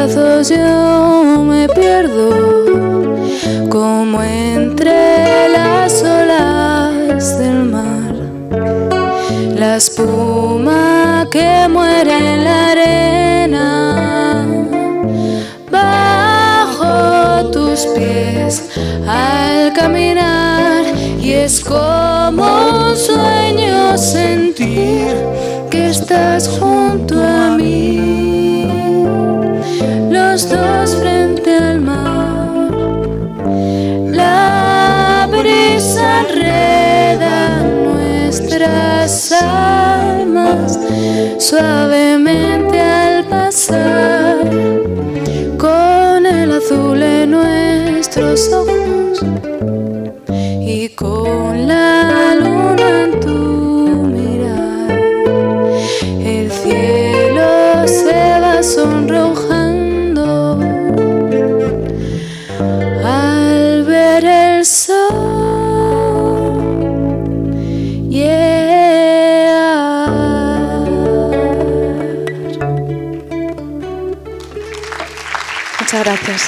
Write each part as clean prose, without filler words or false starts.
brazos yo me pierdo, como entre las olas del mar, la espuma que muere en la arena, bajo tus pies al caminar, y es como un sueño sentir que estás junto a mí, los dos frente al mar. La brisa enreda nuestras almas suavemente al pasar, con el azul en nuestros ojos y con la luna en tu mirar. El cielo se va sonrojando al ver el sol. Muchas gracias.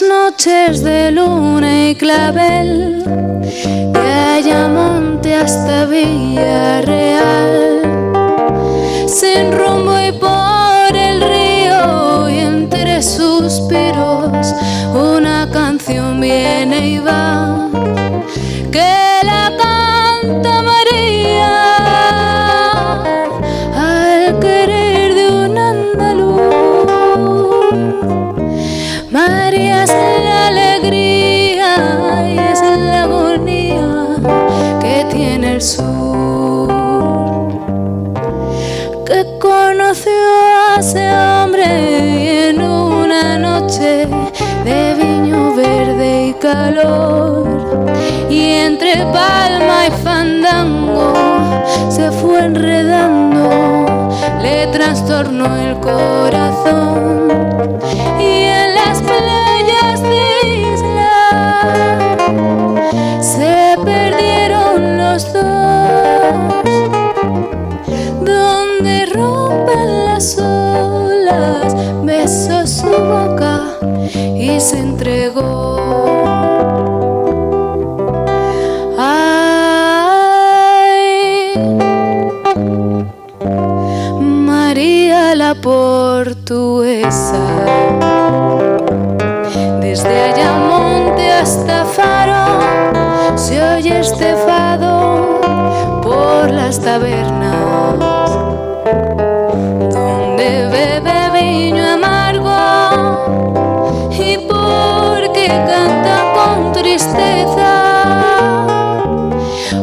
Noches de luna y clavel, de Ayamonte hasta Villarreal, sin rumbo y por el río, y entre suspiros una canción viene y va, que la canta María al querer de un andaluz. María es la alegría y es la agonía que tiene el sur, que conoció a ese hombre y en una noche de viño verde y calor, y entre palma y fandango se fue enredando, le trastornó el corazón, y en las playas de Isla se perdieron los dos, donde rompen las olas, besó su boca y se entregó. La portuguesa, desde Ayamonte hasta Faro se oye este fado por las tabernas, donde bebe viño amargo y porque canta con tristeza,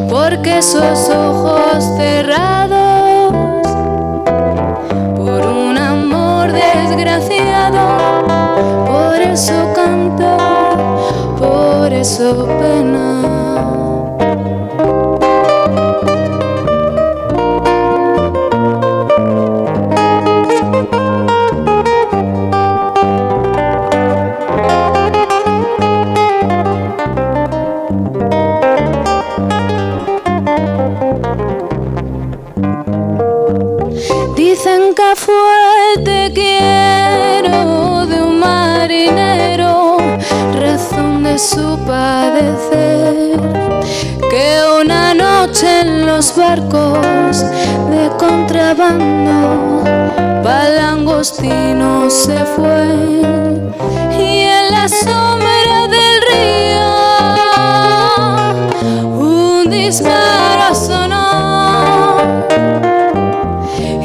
porque esos ojos cerrados desgraciado, por eso canta, por eso pena. Dicen que fue te quiero de un marinero, razón de su padecer, que una noche en los barcos de contrabando pa'l Langostino se fue, y en la sombra del río un disparo sonó,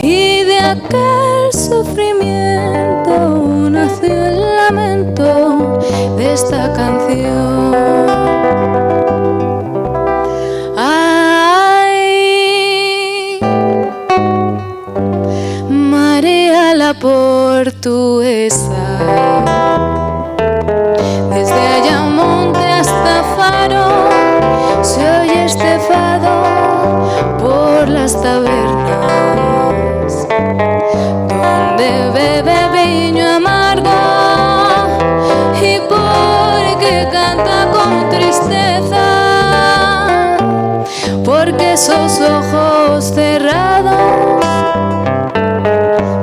y de aquel sufrimiento nació el lamento de esta canción. Ay, María la portuguesa, las tabernas, donde bebe viño amargo y porque canta con tristeza, porque esos ojos cerrados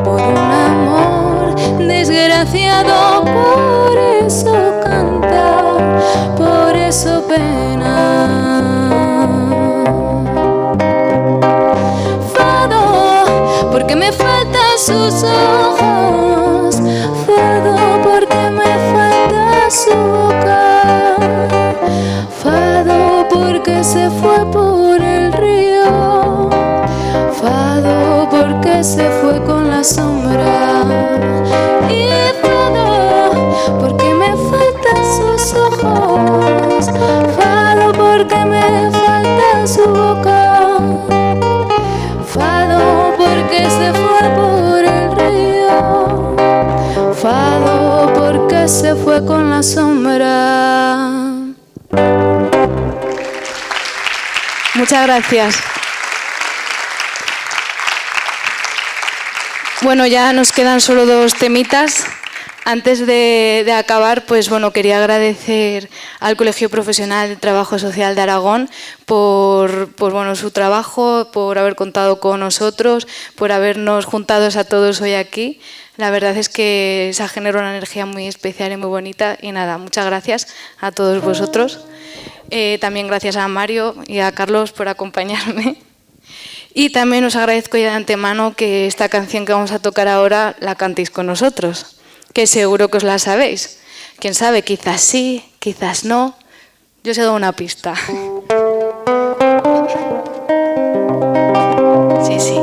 por un amor desgraciado, por eso canta, por eso pena. Fado, porque me faltan sus ojos, fado, porque me falta su boca, fado, porque se fue por el río, fado, porque se fue con la sombra, y fado, porque me faltan sus ojos, fado, porque me falta su boca, fado, porque se fue por el río, fado, porque se fue con la sombra. Muchas gracias. Bueno, ya nos quedan solo 2 temitas. Antes de acabar, pues bueno, quería agradecer al Colegio Profesional de Trabajo Social de Aragón por bueno, su trabajo, por haber contado con nosotros, por habernos juntado a todos hoy aquí. La verdad es que se ha generado una energía muy especial y muy bonita. Y nada, muchas gracias a todos vosotros. También gracias a Mario y a Carlos por acompañarme. Y también os agradezco ya de antemano que esta canción que vamos a tocar ahora la cantéis con nosotros, que seguro que os la sabéis. Quién sabe, quizás sí, quizás no. Yo os he dado una pista. Sí, sí.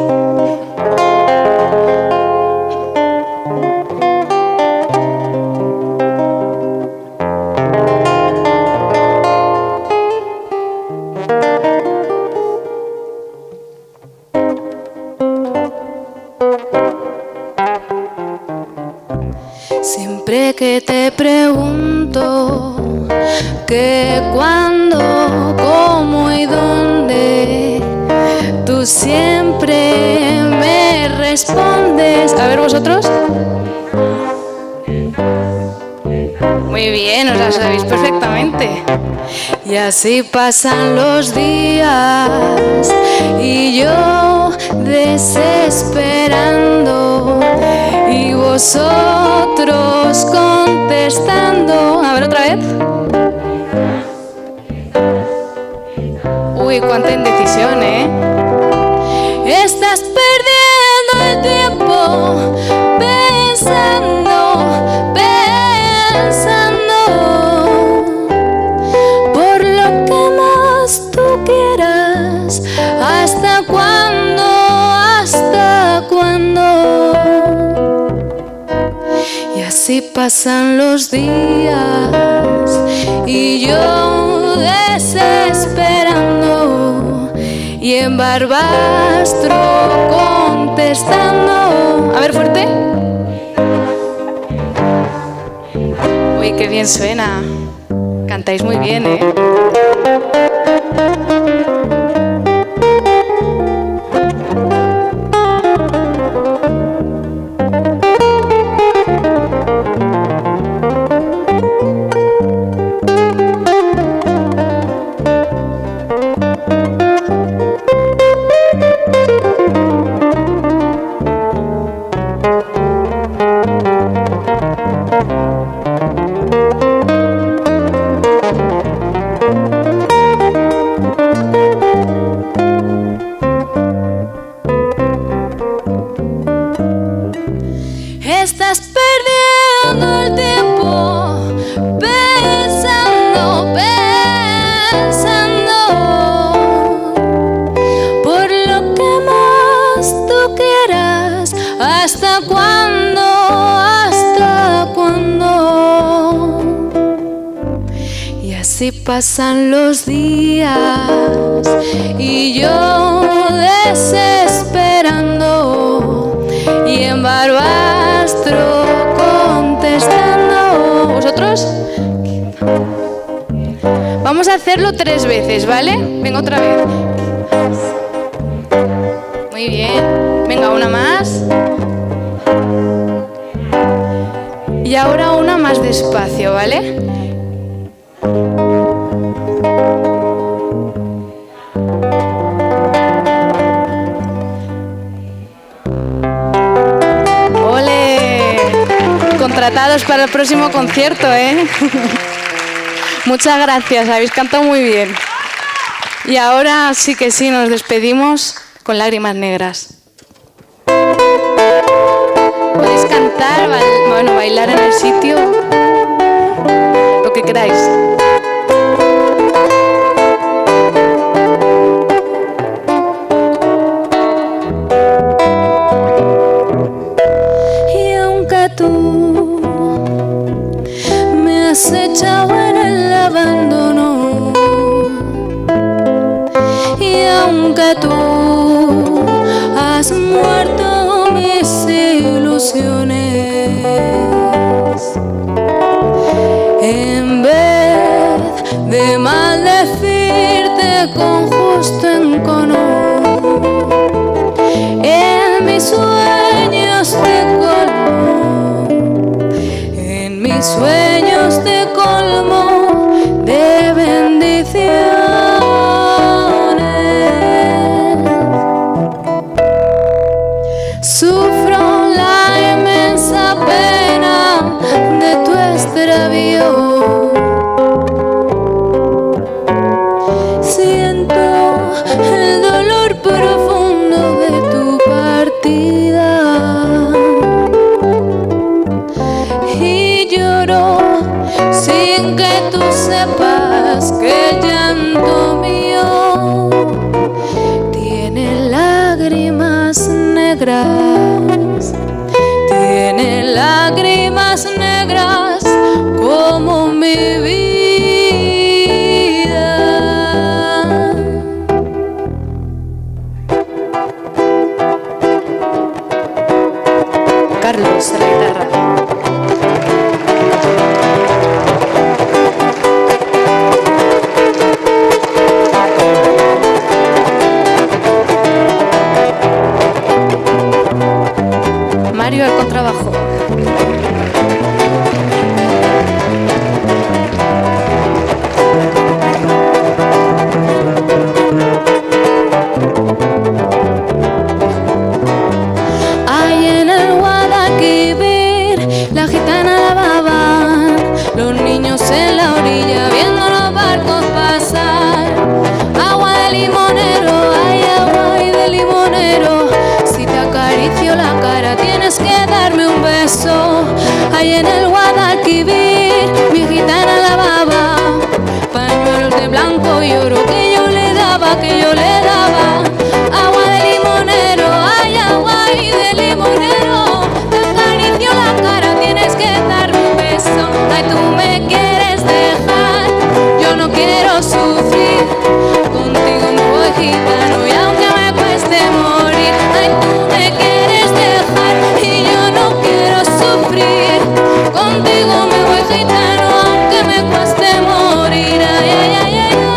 Siempre que te pregunto qué, cuándo, cómo y dónde, tú siempre me respondes. A ver, ¿vosotros? Muy bien, os la sabéis perfectamente. Y así pasan los días y yo desesperando y vosotros contestando. A ver, otra vez. Uy, cuánta indecisión, ¿eh? Estás perdiendo el tiempo pensando por lo que más tú quieras. ¿Hasta cuándo? ¿Hasta cuándo? Y así pasan los días y yo desesperando y en Barbastro contestando. A ver, fuerte. Uy, qué bien suena. Cantáis muy bien, ¿eh? Estás perdiendo el tiempo pensando por lo que más tú quieras. ¿Hasta cuándo? ¿Hasta cuándo? Y así pasan los días y yo desesperando y en Barbastro contestando. ¿Vosotros? Vamos a hacerlo 3 veces, ¿vale? Venga, otra vez. Muy bien. Venga, una más. Y ahora una más despacio, ¿vale? ¡Ole! Contratados para el próximo concierto, ¿eh? Muchas gracias, habéis cantado muy bien. Y ahora sí que sí, nos despedimos con Lágrimas Negras. Podéis cantar, bueno, bailar en el sitio, lo que queráis. Y aunque tú me has echado en el abandono, y aunque tú has muerto mis ilusiones, en vez de maldecirte con justo encono, en mis sueños te colmo, en mis sueños te colmo de bendiciones. Sufro la inmensa pena de tu extravío. Siento el dolor profundo de tu partida y lloro sin que tú sepas que el llanto mío tiene lágrimas negras, tiene lágrimas negras como mi vida. Carlos, a la guitarra. Mario al contrabajo. Ahí en el Guadalquivir la gitana lavaban, los niños en la orilla viendo los barcos pasar. Agua de limonero, ay, agua de limonero, si te acaricio la cara tienes que darme un beso. Ahí en el Guadalquivir mi gitana lavaba pañuelos de blanco y oro que yo le daba, que yo le daba. Agua de limonero, ay, agua de limonero, te acaricio la cara tienes que darme un beso. Ay, tú me quieres dejar, yo no quiero sufrir, contigo me voy gitano y aunque me cueste morir. Ay, tú me quieres dejar y yo no quiero sufrir, contigo me voy gitano aunque me cueste morir. Ay, ay, ay, ay, ay,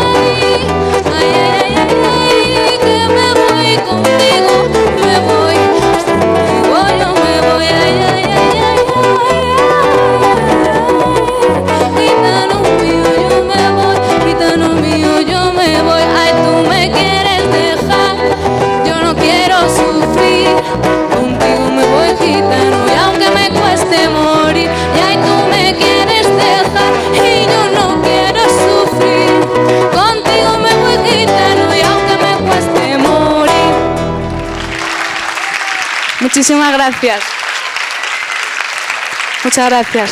ay, ay, ay, ay, que me voy contigo, me voy, contigo yo me voy. Ay, ay, ay, ay, ay, gitano mío yo me voy, gitano mío yo me voy. Ay, tú me quieres dejar, yo no quiero sufrir, contigo me voy gitano y aunque me cueste morir. Y ay, tú me quieres dejar y yo no quiero sufrir, contigo me voy gitano y aunque me cueste morir. Muchísimas gracias. Muchas gracias.